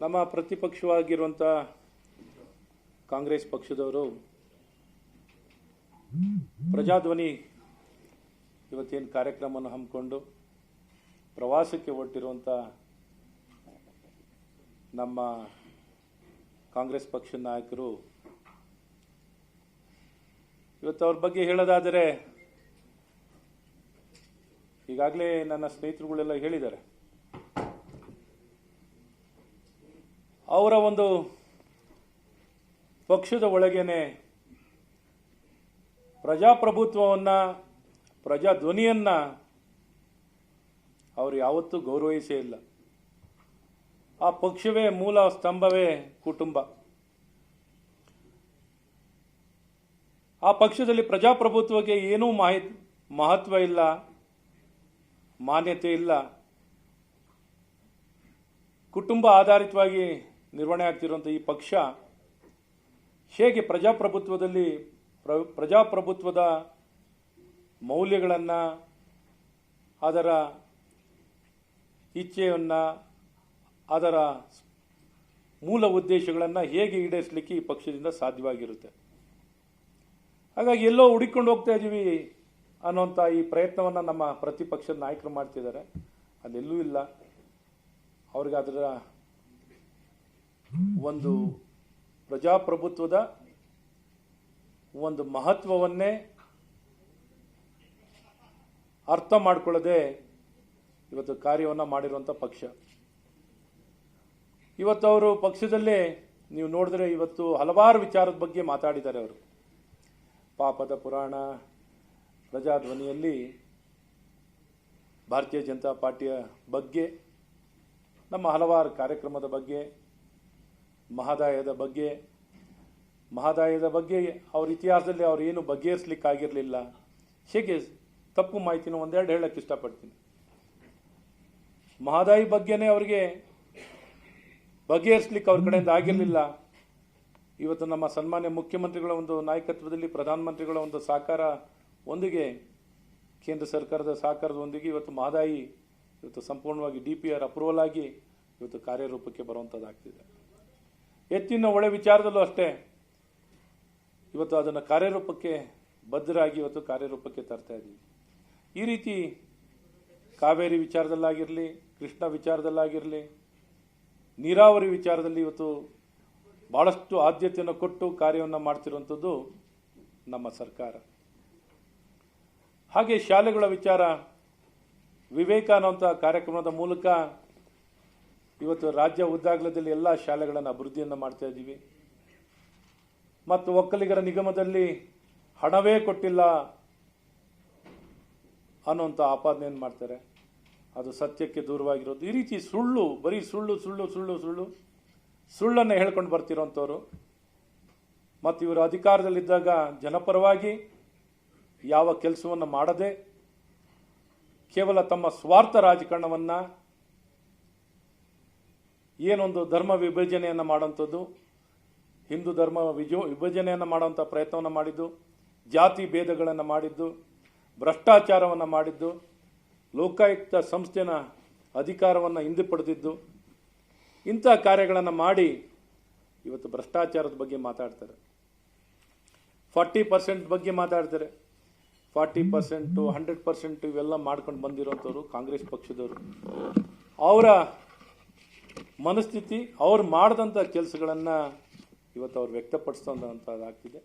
ನಮ್ಮ ಪ್ರತಿಪಕ್ಷವಾಗಿರುವಂಥ ಕಾಂಗ್ರೆಸ್ ಪಕ್ಷದವರು ಪ್ರಜಾಧ್ವನಿ ಇವತ್ತೇನು ಕಾರ್ಯಕ್ರಮವನ್ನು ಹಮ್ಮಿಕೊಂಡು ಪ್ರವಾಸಕ್ಕೆ ಹೊರಟಿರುವಂಥ ನಮ್ಮ ಕಾಂಗ್ರೆಸ್ ಪಕ್ಷದ ನಾಯಕರು ಇವತ್ತು ಅವ್ರ ಬಗ್ಗೆ ಹೇಳೋದಾದರೆ ಈಗಾಗಲೇ ನನ್ನ ಸ್ನೇಹಿತರುಗಳೆಲ್ಲ ಹೇಳಿದ್ದಾರೆ. ಅವರ ಒಂದು ಪಕ್ಷದ ಒಳಗೇನೆ ಪ್ರಜಾಪ್ರಭುತ್ವವನ್ನು ಪ್ರಜಾಧ್ವನಿಯನ್ನು ಅವರು ಯಾವತ್ತೂ ಗೌರವಿಸೇ ಇಲ್ಲ. ಆ ಪಕ್ಷವೇ ಮೂಲ ಸ್ತಂಭವೇ ಕುಟುಂಬ. ಆ ಪಕ್ಷದಲ್ಲಿ ಪ್ರಜಾಪ್ರಭುತ್ವಕ್ಕೆ ಏನೂ ಮಹತ್ವ ಇಲ್ಲ, ಮಾನ್ಯತೆ ಇಲ್ಲ. ಕುಟುಂಬ ಆಧಾರಿತವಾಗಿ ನಿರ್ವಹಣೆ ಆಗ್ತಿರುವಂಥ ಈ ಪಕ್ಷ ಹೇಗೆ ಪ್ರಜಾಪ್ರಭುತ್ವದ ಮೌಲ್ಯಗಳನ್ನು, ಅದರ ಇಚ್ಛೆಯನ್ನು, ಅದರ ಮೂಲ ಉದ್ದೇಶಗಳನ್ನು ಹೇಗೆ ಈಡೇರಿಸಲಿಕ್ಕೆ ಈ ಪಕ್ಷದಿಂದ ಸಾಧ್ಯವಾಗಿರುತ್ತೆ. ಹಾಗಾಗಿ ಎಲ್ಲೋ ಹುಡುಕೊಂಡು ಹೋಗ್ತಾ ಇದ್ದೀವಿ ಅನ್ನೋಂಥ ಈ ಪ್ರಯತ್ನವನ್ನು ನಮ್ಮ ಪ್ರತಿಪಕ್ಷದ ನಾಯಕರು ಮಾಡ್ತಿದ್ದಾರೆ. ಅದೆಲ್ಲೂ ಇಲ್ಲ. ಅವ್ರಿಗೆ ಅದರ ಒಂದು ಪ್ರಜಾಪ್ರಭುತ್ವದ ಒಂದು ಮಹತ್ವವನ್ನೇ ಅರ್ಥ ಮಾಡಿಕೊಳ್ಳದೆ ಇವತ್ತು ಕಾರ್ಯವನ್ನು ಮಾಡಿರುವಂಥ ಪಕ್ಷ. ಇವತ್ತು ಅವರು ಪಕ್ಷದಲ್ಲೇ ನೀವು ನೋಡಿದ್ರೆ ಇವತ್ತು ಹಲವಾರು ವಿಚಾರದ ಬಗ್ಗೆ ಮಾತಾಡಿದ್ದಾರೆ. ಅವರು ಪಾಪದ ಪುರಾಣ ಪ್ರಜಾಧ್ವನಿಯಲ್ಲಿ ಭಾರತೀಯ ಜನತಾ ಪಾರ್ಟಿಯ ಬಗ್ಗೆ, ನಮ್ಮ ಹಲವಾರು ಕಾರ್ಯಕ್ರಮದ ಬಗ್ಗೆ, ಮಹದಾಯದ ಬಗ್ಗೆ ಅವ್ರ ಇತಿಹಾಸದಲ್ಲಿ ಅವ್ರು ಏನು ಬಗೆಹರಿಸಲಿಕ್ಕಾಗಿರಲಿಲ್ಲ. ಹೇಗೆ ತಪ್ಪು ಮಾಹಿತಿನ ಒಂದೆರಡು ಹೇಳಕ್ಕೆ ಇಷ್ಟಪಡ್ತೀನಿ. ಮಹದಾಯಿ ಬಗ್ಗೆನೇ ಅವರಿಗೆ ಬಗೆಹರಿಸಲಿಕ್ಕೆ ಅವ್ರ ಕಡೆಯಿಂದ ಆಗಿರಲಿಲ್ಲ. ಇವತ್ತು ನಮ್ಮ ಸನ್ಮಾನ್ಯ ಮುಖ್ಯಮಂತ್ರಿಗಳ ಒಂದು ನಾಯಕತ್ವದಲ್ಲಿ ಪ್ರಧಾನಮಂತ್ರಿಗಳ ಒಂದು ಸಹಕಾರ ಒಂದಿಗೆ, ಕೇಂದ್ರ ಸರ್ಕಾರದ ಸಹಕಾರದೊಂದಿಗೆ ಇವತ್ತು ಮಹದಾಯಿ ಇವತ್ತು ಸಂಪೂರ್ಣವಾಗಿ DPR ಅಪ್ರೂವಲ್ ಆಗಿ ಇವತ್ತು ಕಾರ್ಯರೂಪಕ್ಕೆ ಬರುವಂಥದ್ದಾಗ್ತಿದೆ. ಎತ್ತಿನ ಹೊಳೆ ವಿಚಾರದಲ್ಲೂ ಅಷ್ಟೇ ಇವತ್ತು ಅದನ್ನು ಕಾರ್ಯರೂಪಕ್ಕೆ ಬದ್ಧರಾಗಿ ಇವತ್ತು ಕಾರ್ಯರೂಪಕ್ಕೆ ತರ್ತಾ ಇದ್ದೀವಿ. ಈ ರೀತಿ ಕಾವೇರಿ ವಿಚಾರದಲ್ಲಾಗಿರಲಿ, ಕೃಷ್ಣ ವಿಚಾರದಲ್ಲಾಗಿರಲಿ, ನೀರಾವರಿ ವಿಚಾರದಲ್ಲಿ ಇವತ್ತು ಭಾಳಷ್ಟು ಆದ್ಯತೆಯನ್ನು ಕೊಟ್ಟು ಕಾರ್ಯವನ್ನು ಮಾಡ್ತಿರುವಂಥದ್ದು ನಮ್ಮ ಸರ್ಕಾರ. ಹಾಗೆ ಶಾಲೆಗಳ ವಿಚಾರ, ವಿವೇಕ ಅನ್ನುವಂಥ ಕಾರ್ಯಕ್ರಮದ ಮೂಲಕ ಇವತ್ತು ರಾಜ್ಯ ಉದ್ದಾಗಲದಲ್ಲಿ ಎಲ್ಲ ಶಾಲೆಗಳನ್ನು ಅಭಿವೃದ್ಧಿಯನ್ನು ಮಾಡ್ತಾ ಇದ್ದೀವಿ. ಮತ್ತು ಒಕ್ಕಲಿಗರ ನಿಗಮದಲ್ಲಿ ಹಣವೇ ಕೊಟ್ಟಿಲ್ಲ ಅನ್ನುವಂಥ ಆಪಾದನೆಯನ್ನು ಮಾಡ್ತಾರೆ. ಅದು ಸತ್ಯಕ್ಕೆ ದೂರವಾಗಿರೋದು. ಈ ರೀತಿ ಸುಳ್ಳು, ಬರೀ ಸುಳ್ಳನ್ನು ಹೇಳ್ಕೊಂಡು ಬರ್ತಿರೋಂಥವ್ರು. ಮತ್ತು ಇವರು ಅಧಿಕಾರದಲ್ಲಿದ್ದಾಗ ಜನಪರವಾಗಿ ಯಾವ ಕೆಲಸವನ್ನು ಮಾಡದೆ ಕೇವಲ ತಮ್ಮ ಸ್ವಾರ್ಥ ರಾಜಕಾರಣವನ್ನು, ಏನೊಂದು ಧರ್ಮ ವಿಭಜನೆಯನ್ನು ಮಾಡೋಂಥದ್ದು, ಹಿಂದೂ ಧರ್ಮ ವಿಭಜನೆಯನ್ನು ಮಾಡುವಂಥ ಪ್ರಯತ್ನವನ್ನು ಮಾಡಿದ್ದು, ಜಾತಿ ಭೇದಗಳನ್ನು ಮಾಡಿದ್ದು, ಭ್ರಷ್ಟಾಚಾರವನ್ನು ಮಾಡಿದ್ದು, ಲೋಕಾಯುಕ್ತ ಸಂಸ್ಥೆನ ಅಧಿಕಾರವನ್ನು ಹಿಂದೆ ಪಡೆದಿದ್ದು, ಇಂಥ ಕಾರ್ಯಗಳನ್ನು ಮಾಡಿ ಇವತ್ತು ಭ್ರಷ್ಟಾಚಾರದ ಬಗ್ಗೆ ಮಾತಾಡ್ತಾರೆ. 40% ಬಗ್ಗೆ ಮಾತಾಡ್ತಾರೆ. 40%, 100% ಇವೆಲ್ಲ ಮಾಡ್ಕೊಂಡು ಬಂದಿರೋಂಥವ್ರು ಕಾಂಗ್ರೆಸ್ ಪಕ್ಷದವರು. ಅವರ ಮನಸ್ಥಿತಿ, ಅವ್ರು ಮಾಡಿದಂಥ ಕೆಲಸಗಳನ್ನು ಇವತ್ತು ಅವ್ರು ವ್ಯಕ್ತಪಡಿಸ್ತಂಥದ್ದಾಗ್ತಿದೆ.